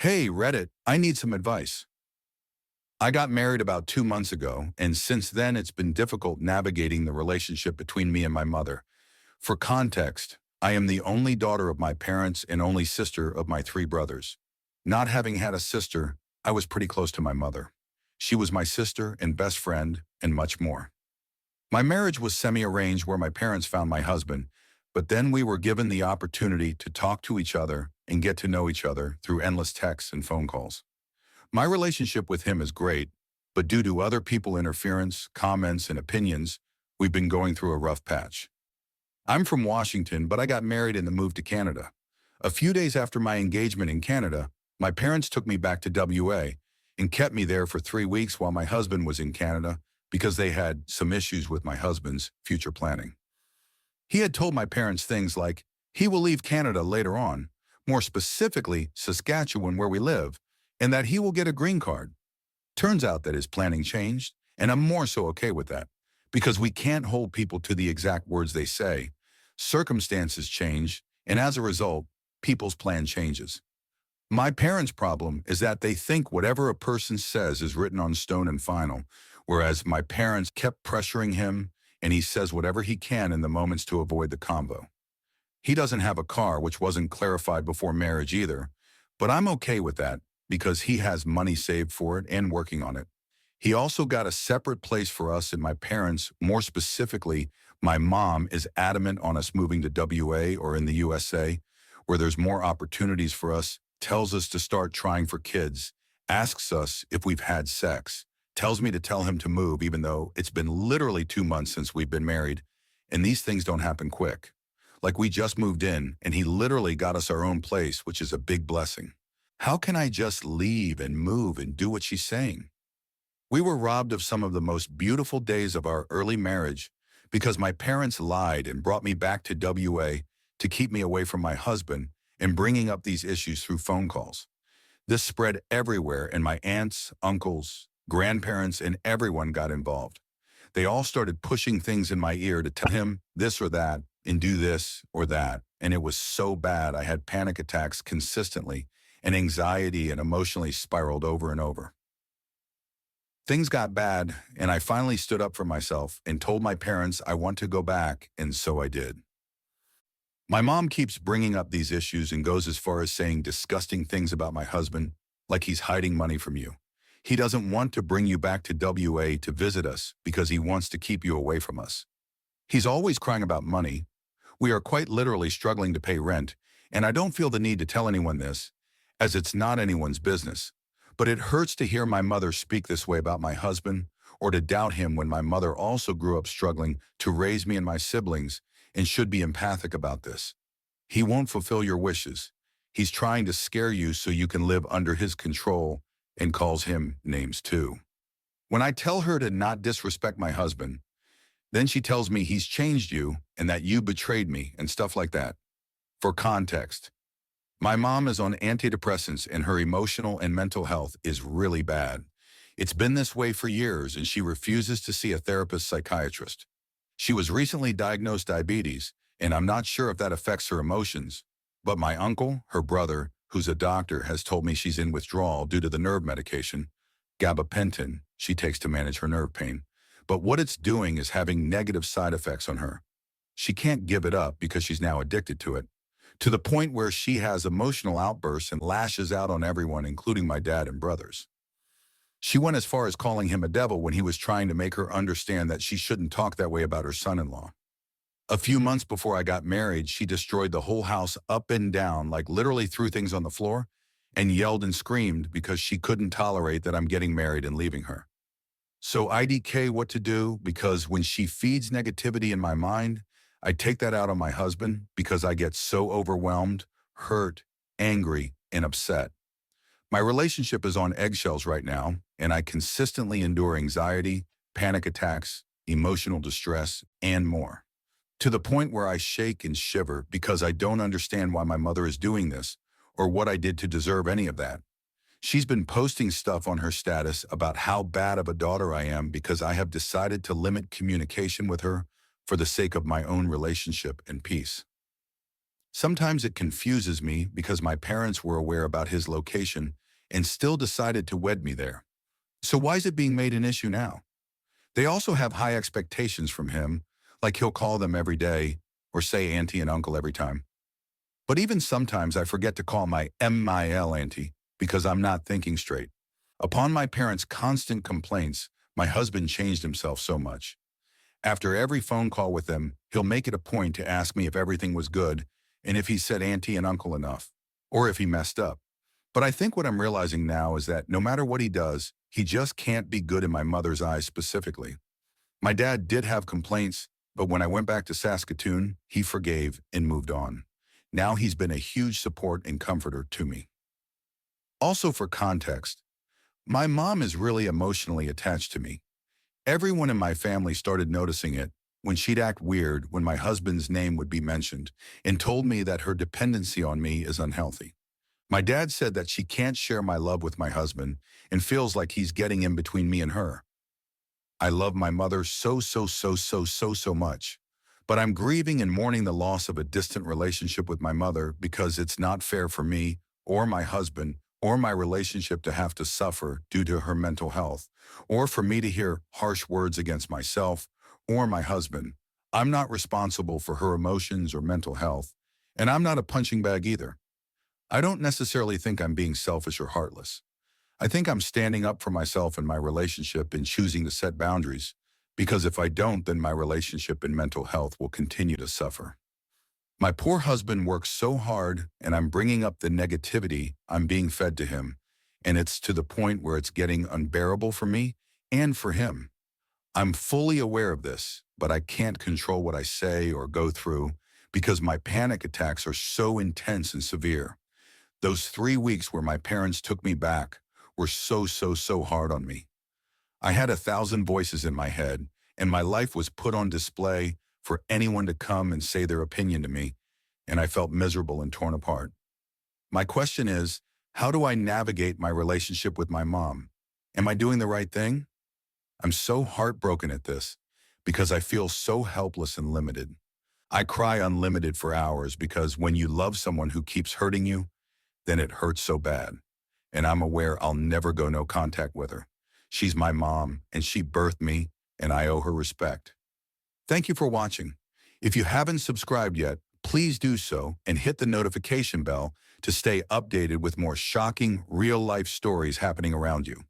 Hey, Reddit, I need some advice. I got married about 2 months ago, and since then it's been difficult navigating the relationship between me and my mother. For context, I am the only daughter of my parents and only sister of my three brothers. Not having had a sister, I was pretty close to my mother. She was my sister and best friend, and much more. My marriage was semi-arranged where my parents found my husband, but then we were given the opportunity to talk to each other and get to know each other through endless texts and phone calls. My relationship with him is great, but due to other people interference, comments, and opinions, we've been going through a rough patch. I'm from Washington, but I got married and then moved to Canada. A few days after my engagement in Canada, my parents took me back to WA and kept me there for 3 weeks while my husband was in Canada because they had some issues with my husband's future planning. He had told my parents things like, he will leave Canada later on, more specifically Saskatchewan where we live, and that he will get a green card. Turns out that his planning changed, and I'm more so okay with that, because we can't hold people to the exact words they say. Circumstances change, and as a result, people's plan changes. My parents' problem is that they think whatever a person says is written on stone and final, whereas my parents kept pressuring him, and he says whatever he can in the moments to avoid the convo. He doesn't have a car, which wasn't clarified before marriage either, but I'm okay with that because he has money saved for it and working on it. He also got a separate place for us and my parents. More specifically, my mom is adamant on us moving to WA or in the USA, where there's more opportunities for us, tells us to start trying for kids, asks us if we've had sex, tells me to tell him to move even though it's been literally 2 months since we've been married, and these things don't happen quick. Like we just moved in and he literally got us our own place, which is a big blessing. How can I just leave and move and do what she's saying? We were robbed of some of the most beautiful days of our early marriage because my parents lied and brought me back to WA to keep me away from my husband and bringing up these issues through phone calls. This spread everywhere and my aunts, uncles, grandparents, and everyone got involved. They all started pushing things in my ear to tell him this or that and do this or that. And it was so bad I had panic attacks consistently and anxiety and emotionally spiraled over and over. Things got bad, and I finally stood up for myself and told my parents I want to go back, and so I did. My mom keeps bringing up these issues and goes as far as saying disgusting things about my husband, like he's hiding money from you. He doesn't want to bring you back to WA to visit us because he wants to keep you away from us. He's always crying about money. We are quite literally struggling to pay rent, and I don't feel the need to tell anyone this, as it's not anyone's business. But it hurts to hear my mother speak this way about my husband, or to doubt him when my mother also grew up struggling to raise me and my siblings and should be empathic about this. He won't fulfill your wishes. He's trying to scare you so you can live under his control and calls him names too. When I tell her to not disrespect my husband, then she tells me he's changed you and that you betrayed me and stuff like that. For context, my mom is on antidepressants and her emotional and mental health is really bad. It's been this way for years and she refuses to see a therapist psychiatrist. She was recently diagnosed diabetes and I'm not sure if that affects her emotions, but my uncle, her brother, who's a doctor, has told me she's in withdrawal due to the nerve medication, gabapentin, she takes to manage her nerve pain. But what it's doing is having negative side effects on her. She can't give it up because she's now addicted to it, to the point where she has emotional outbursts and lashes out on everyone, including my dad and brothers. She went as far as calling him a devil when he was trying to make her understand that she shouldn't talk that way about her son-in-law. A few months before I got married, she destroyed the whole house up and down, like literally threw things on the floor, and yelled and screamed because she couldn't tolerate that I'm getting married and leaving her. So IDK what to do, because when she feeds negativity in my mind, I take that out on my husband because I get so overwhelmed, hurt, angry, and upset. My relationship is on eggshells right now, and I consistently endure anxiety, panic attacks, emotional distress, and more. To the point where I shake and shiver because I don't understand why my mother is doing this or what I did to deserve any of that. She's been posting stuff on her status about how bad of a daughter I am because I have decided to limit communication with her for the sake of my own relationship and peace. Sometimes it confuses me because my parents were aware about his location and still decided to wed me there. So why is it being made an issue now? They also have high expectations from him, like he'll call them every day or say auntie and uncle every time. But even sometimes I forget to call my MIL auntie because I'm not thinking straight. Upon my parents' constant complaints, my husband changed himself so much. After every phone call with them, he'll make it a point to ask me if everything was good and if he said auntie and uncle enough, or if he messed up. But I think what I'm realizing now is that no matter what he does, he just can't be good in my mother's eyes specifically. My dad did have complaints, but when I went back to Saskatoon, he forgave and moved on. Now he's been a huge support and comforter to me. Also for context, my mom is really emotionally attached to me. Everyone in my family started noticing it when she'd act weird when my husband's name would be mentioned and told me that her dependency on me is unhealthy. My dad said that she can't share my love with my husband and feels like he's getting in between me and her. I love my mother so much. But I'm grieving and mourning the loss of a distant relationship with my mother because it's not fair for me or my husband or my relationship to have to suffer due to her mental health, or for me to hear harsh words against myself or my husband. I'm not responsible for her emotions or mental health, and I'm not a punching bag either. I don't necessarily think I'm being selfish or heartless. I think I'm standing up for myself and my relationship and choosing to set boundaries, because if I don't, then my relationship and mental health will continue to suffer. My poor husband works so hard, and I'm bringing up the negativity I'm being fed to him, and it's to the point where it's getting unbearable for me and for him. I'm fully aware of this, but I can't control what I say or go through because my panic attacks are so intense and severe. Those 3 weeks where my parents took me back were so hard on me. I had 1,000 voices in my head, and my life was put on display for anyone to come and say their opinion to me, and I felt miserable and torn apart. My question is, how do I navigate my relationship with my mom? Am I doing the right thing? I'm so heartbroken at this because I feel so helpless and limited. I cry unlimited for hours because when you love someone who keeps hurting you, then it hurts so bad. And I'm aware I'll never go no contact with her. She's my mom, and she birthed me, and I owe her respect. Thank you for watching. If you haven't subscribed yet, please do so and hit the notification bell to stay updated with more shocking, real-life stories happening around you.